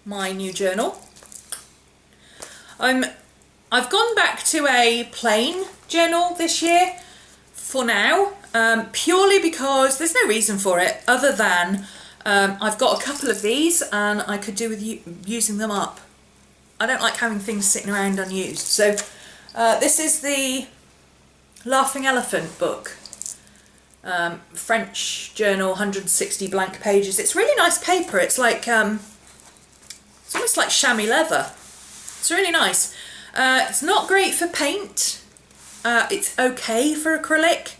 my new journal. I've gone back to a plain journal this year for now, purely because there's no reason for it other than I've got a couple of these and I could do with using them up. I don't like having things sitting around unused. So this is the Laughing Elephant book. French journal, 160 blank pages. It's really nice paper. It's like it's almost like chamois leather. It's really nice. It's not great for paint. It's okay for acrylic.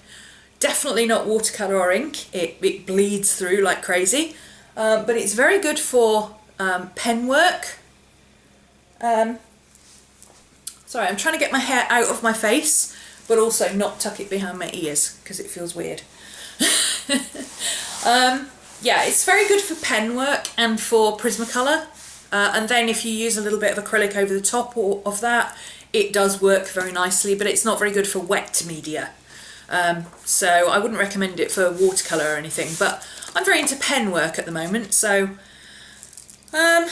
Definitely not watercolour or ink. It bleeds through like crazy. But it's very good for pen work. Sorry, I'm trying to get my hair out of my face, but also not tuck it behind my ears because it feels weird. Yeah, it's very good for pen work and for Prismacolor. And then if you use a little bit of acrylic over the top of that, it does work very nicely, but it's not very good for wet media. So I wouldn't recommend it for watercolour or anything, but I'm very into pen work at the moment, so I've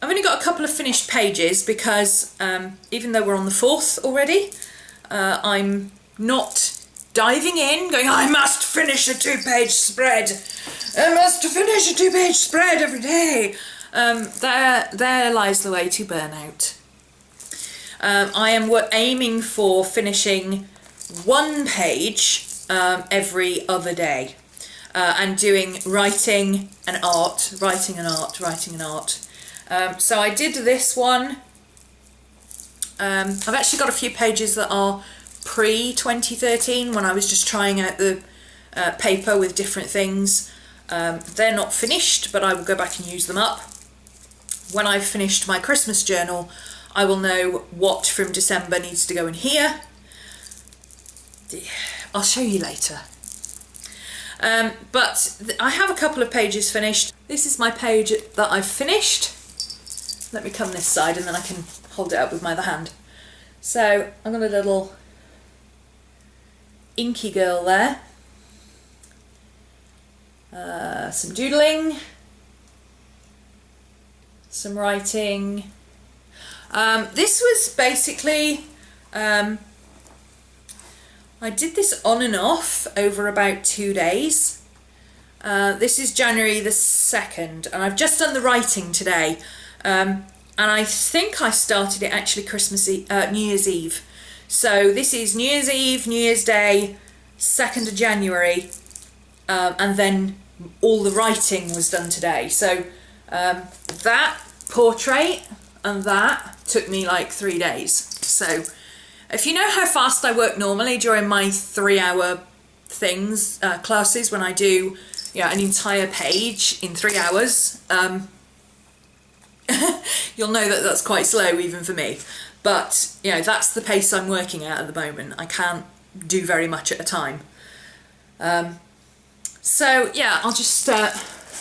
only got a couple of finished pages because even though we're on the 4th already, I'm not diving in going, I must finish a 2-page spread. I must finish a 2-page spread every day. There lies the way to burnout. I am aiming for finishing 1 page every other day and doing writing and art, writing and art, writing and art. So I did this one. I've actually got a few pages that are pre-2013 when I was just trying out the paper with different things. They're not finished, but I will go back and use them up. When I've finished my Christmas journal, I will know what from December needs to go in here. I'll show you later. But I have a couple of pages finished. This is my page that I've finished. Let me come this side and then I can hold it up with my other hand. So I've got a little inky girl there. Some doodling. Some writing. This was basically, I did this on and off over about 2 days. This is January the 2nd and I've just done the writing today. And I think I started it actually New Year's Eve. So this is New Year's Eve, New Year's Day, 2nd of January, and then all the writing was done today. So that portrait and that took me like 3 days. So if you know how fast I work normally during my 3-hour things, classes, when I do an entire page in 3 hours, you'll know that that's quite slow even for me. But that's the pace I'm working at the moment. I can't do very much at a time. So yeah, I'll just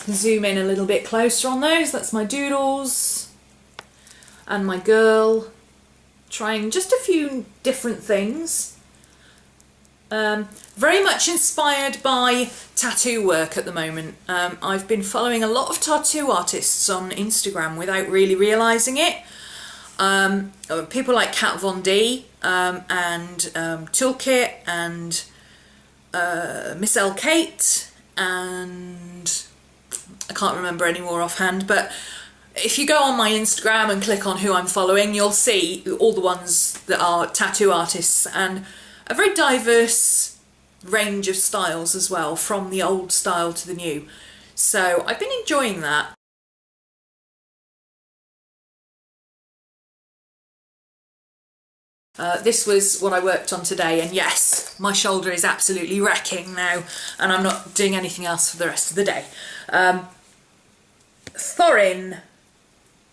zoom in a little bit closer on those. That's my doodles and my girl, trying just a few different things. Very much inspired by tattoo work at the moment. I've been following a lot of tattoo artists on Instagram without really realising it. People like Kat Von D and Toolkit and Miss L. Kate, and I can't remember any more offhand, but if you go on my Instagram and click on who I'm following, you'll see all the ones that are tattoo artists, and a very diverse range of styles as well, from the old style to the new. So I've been enjoying that. This was what I worked on today, and yes, my shoulder is absolutely wrecking now and I'm not doing anything else for the rest of the day. Thorin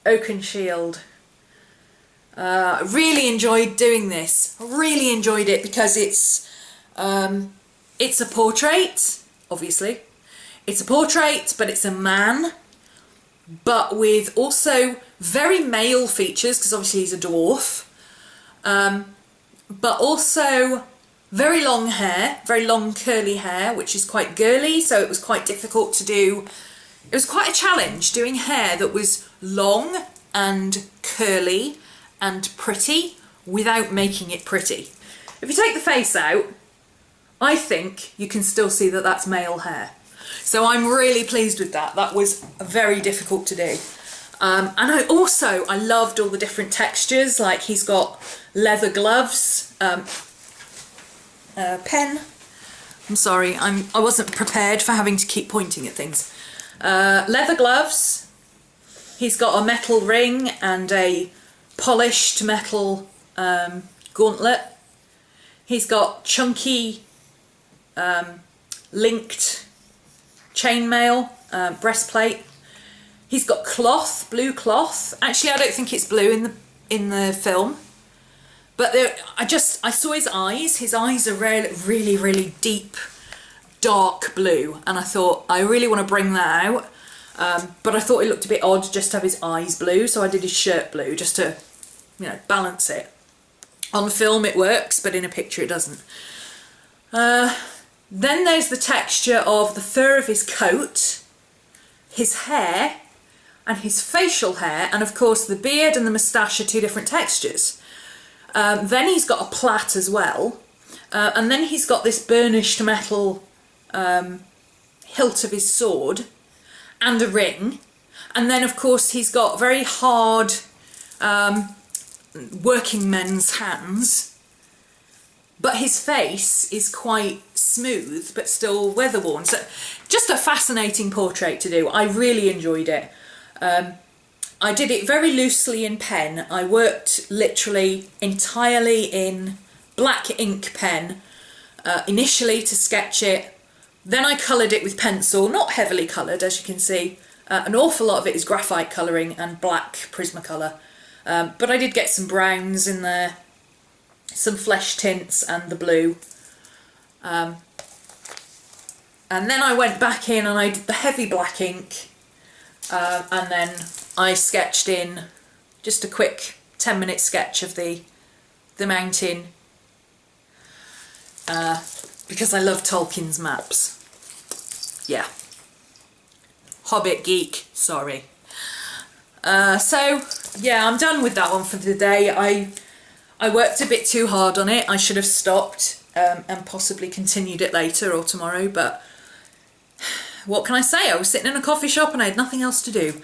Oakenshield. Really enjoyed doing this. I really enjoyed it because it's a portrait, obviously. It's a portrait, but it's a man, but with also very male features, because obviously he's a dwarf. But also very long hair, very long curly hair, which is quite girly, so it was quite difficult to do it was quite a challenge doing hair that was long and curly and pretty without making it pretty. If you take the face out, I think you can still see that that's male hair. So I'm really pleased with that. That was very difficult to do. And I loved all the different textures, like he's got leather gloves, pen. I'm sorry, I wasn't prepared for having to keep pointing at things. Leather gloves. He's got a metal ring and a polished metal gauntlet. He's got chunky linked chainmail breastplate. He's got cloth, blue cloth. Actually, I don't think it's blue in the film, but I saw his eyes. His eyes are really, really deep, dark blue, and I thought I really want to bring that out. But I thought it looked a bit odd just to have his eyes blue, so I did his shirt blue just to, you know, balance it. On film it works, but in a picture it doesn't. Then there's the texture of the fur of his coat, his hair, and his facial hair, and of course the beard and the moustache are two different textures. Then he's got a plait as well, and then he's got this burnished metal hilt of his sword and a ring, and then of course he's got very hard working men's hands, but his face is quite smooth but still weather worn. So just a fascinating portrait to do. I really enjoyed it. I did it very loosely in pen. I worked literally entirely in black ink pen initially to sketch it. Then I coloured it with pencil, not heavily coloured as you can see. An awful lot of it is graphite colouring and black Prismacolor. But I did get some browns in there, some flesh tints and the blue. And then I went back in and I did the heavy black ink, and then I sketched in just a quick 10-minute sketch of the mountain, because I love Tolkien's maps. Yeah. Hobbit geek, sorry. So yeah, I'm done with that one for today. I worked a bit too hard on it. I should have stopped and possibly continued it later or tomorrow, but what can I say? I was sitting in a coffee shop and I had nothing else to do.